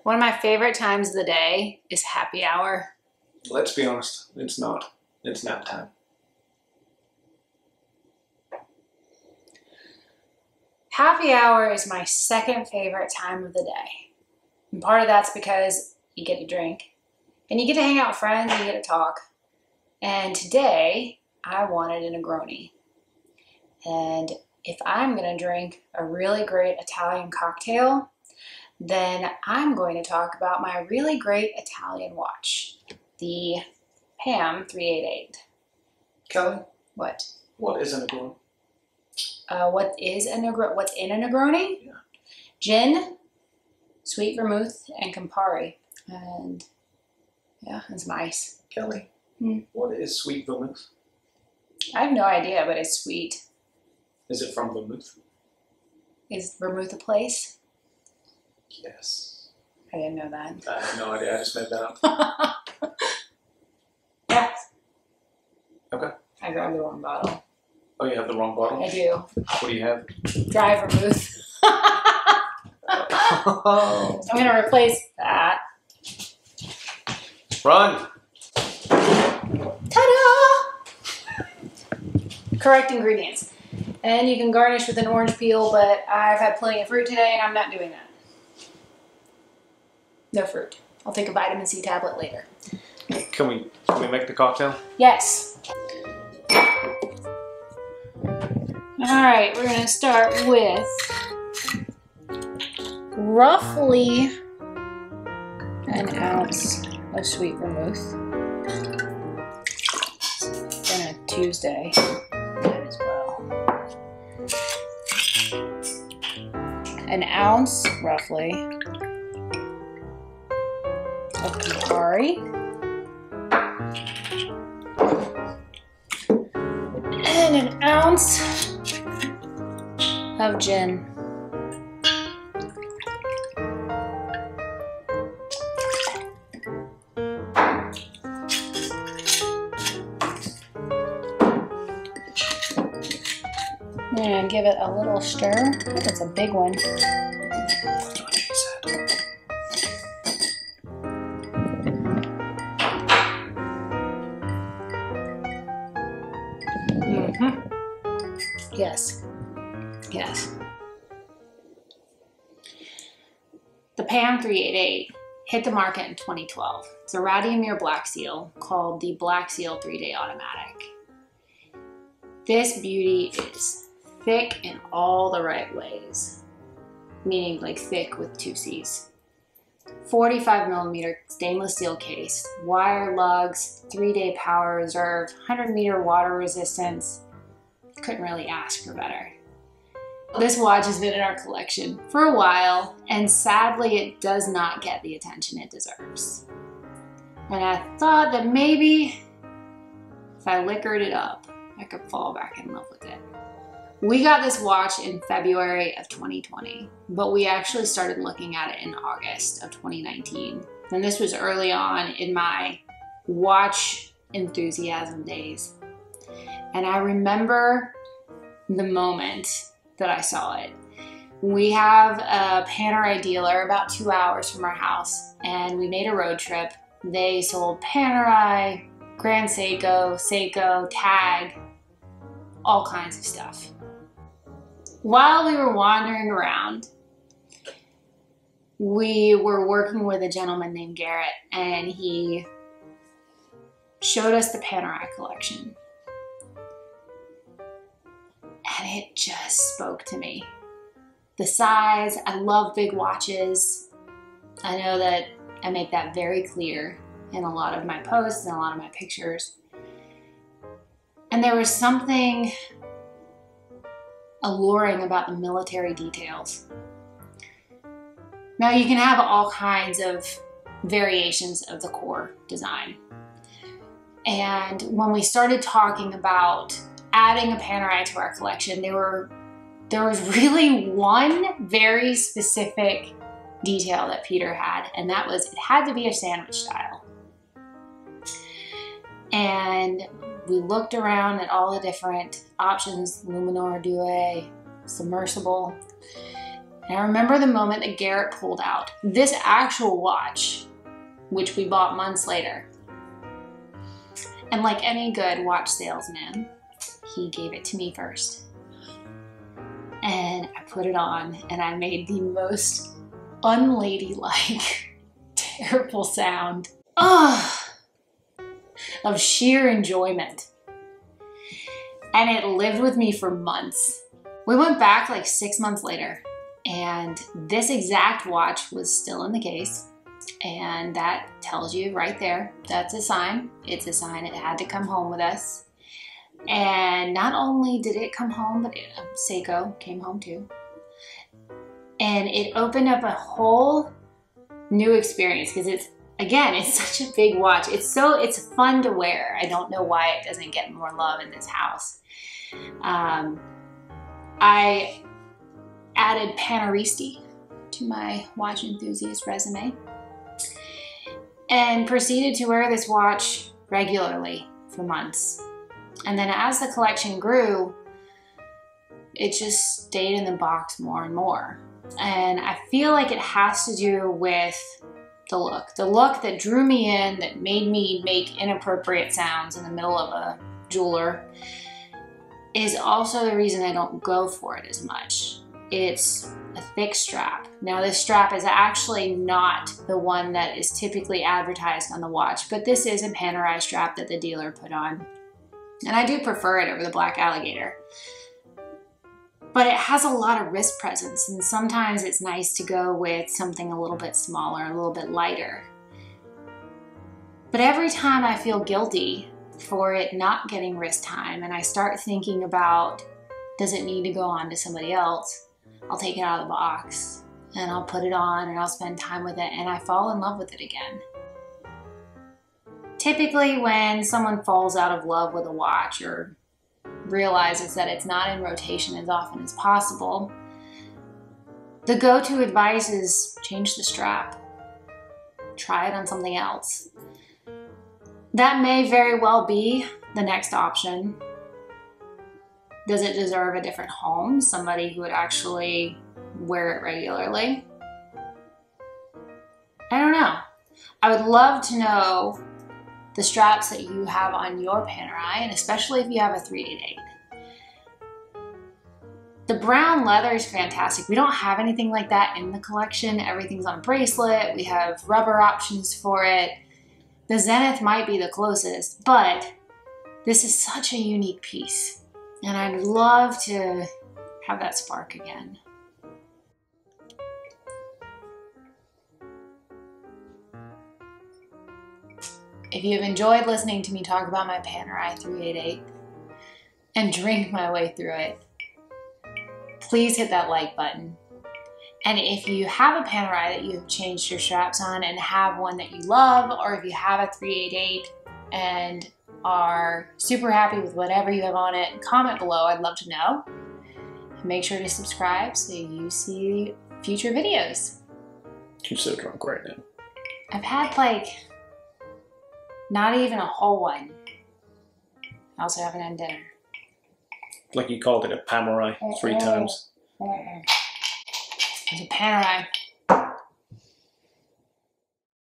One of my favorite times of the day is happy hour. Let's be honest, it's not. It's nap time. Happy hour is my second favorite time of the day. And part of that's because you get to drink and you get to hang out with friends and you get to talk. And today I wanted a Negroni. And if I'm gonna drink a really great Italian cocktail, then I'm going to talk about my really great Italian watch, the PAM 388. Kelly? What? What is a Negroni? What's in a Negroni? Yeah. Gin, sweet vermouth, and Campari. And yeah, and some ice. Kelly, what is sweet vermouth? I have no idea, but it's sweet. Is it from Vermouth? Is vermouth a place? Yes. I didn't know that. I have no idea, I just made that up. Yes. Okay. I grabbed the wrong bottle. Oh, you have the wrong bottle? I do. What do you have? Dry vermouth. Oh. I'm going to replace that. Run! Ta-da! Correct ingredients. And you can garnish with an orange peel, but I've had plenty of fruit today and I'm not doing that. No fruit. I'll take a vitamin C tablet later. Can we make the cocktail? Yes. Alright, we're going to start with roughly an ounce of sweet vermouth. It's been a Tuesday. Might as well. An ounce, roughly, of Campari. And an ounce of gin. And give it a little stir. Oh, that's a big one. That's what she said. Yes. Yes. The PAM 388 hit the market in 2012. It's a Radiomir Black Seal called the Black Seal 3-Day Automatic. This beauty is thick in all the right ways, meaning like thick with 2 C's. 45mm stainless steel case, wire lugs, 3-day power reserve, 100-meter water resistance. Couldn't really ask for better. This watch has been in our collection for a while, and sadly it does not get the attention it deserves. And I thought that maybe if I liquored it up, I could fall back in love with it. We got this watch in February of 2020, but we actually started looking at it in August of 2019. And this was early on in my watch enthusiasm days. And I remember the moment that I saw it. We have a PANERAI dealer about 2 hours from our house, and we made a road trip. They sold PANERAI, Grand Seiko, Tag, all kinds of stuff. While we were wandering around, we were working with a gentleman named Garrett, and he showed us the PANERAI collection. And it just spoke to me. The size, I love big watches. I know that I make that very clear in a lot of my posts and a lot of my pictures. And there was something alluring about the military details. Now you can have all kinds of variations of the core design. And when we started talking about adding a PANERAI to our collection, there was really one very specific detail that Peter had, and that was it had to be a sandwich style. And we looked around at all the different options, Luminor, Due, submersible, And I remember the moment that Garrett pulled out this actual watch, which we bought months later. And like any good watch salesman, he gave it to me first. And I put it on and I made the most unladylike, terrible sound of sheer enjoyment. And it lived with me for months. We went back like 6 months later and this exact watch was still in the case. And that tells you right there, that's a sign. It's a sign it had to come home with us. And not only did it come home, but Seiko came home too. And it opened up a whole new experience because it's such a big watch. It's fun to wear. I don't know why it doesn't get more love in this house. I added PANERAI to my watch enthusiast resume and proceeded to wear this watch regularly for months. And then as the collection grew, it just stayed in the box more and more. And I feel like it has to do with the look that drew me in, that made me make inappropriate sounds in the middle of a jeweler, is also the reason I don't go for it as much. It's a thick strap. Now this strap is actually not the one that is typically advertised on the watch, but this is a PANERAI strap that the dealer put on. And I do prefer it over the black alligator. But it has a lot of wrist presence, and sometimes it's nice to go with something a little bit smaller, a little bit lighter. But every time I feel guilty for it not getting wrist time, and I start thinking about, does it need to go on to somebody else? I'll take it out of the box, and I'll put it on, and I'll spend time with it, and I fall in love with it again. Typically when someone falls out of love with a watch or realizes that it's not in rotation as often as possible, the go-to advice is change the strap. Try it on something else. That may very well be the next option. Does it deserve a different home? Somebody who would actually wear it regularly? I don't know. I would love to know the straps that you have on your PANERAI, and especially if you have a 388. The brown leather is fantastic. We don't have anything like that in the collection. Everything's on bracelet. We have rubber options for it. The Zenith might be the closest, but this is such a unique piece. And I'd love to have that spark again. If you've enjoyed listening to me talk about my PANERAI 388 and drink my way through it, please hit that like button. And if you have a PANERAI that you've changed your straps on and have one that you love, or if you have a 388 and are super happy with whatever you have on it, comment below. I'd love to know. And make sure to subscribe so you see future videos. You're so drunk right now. I've had like not even a whole one. I also haven't had dinner. Like you called it a PANERAI 3 times. It's a PANERAI.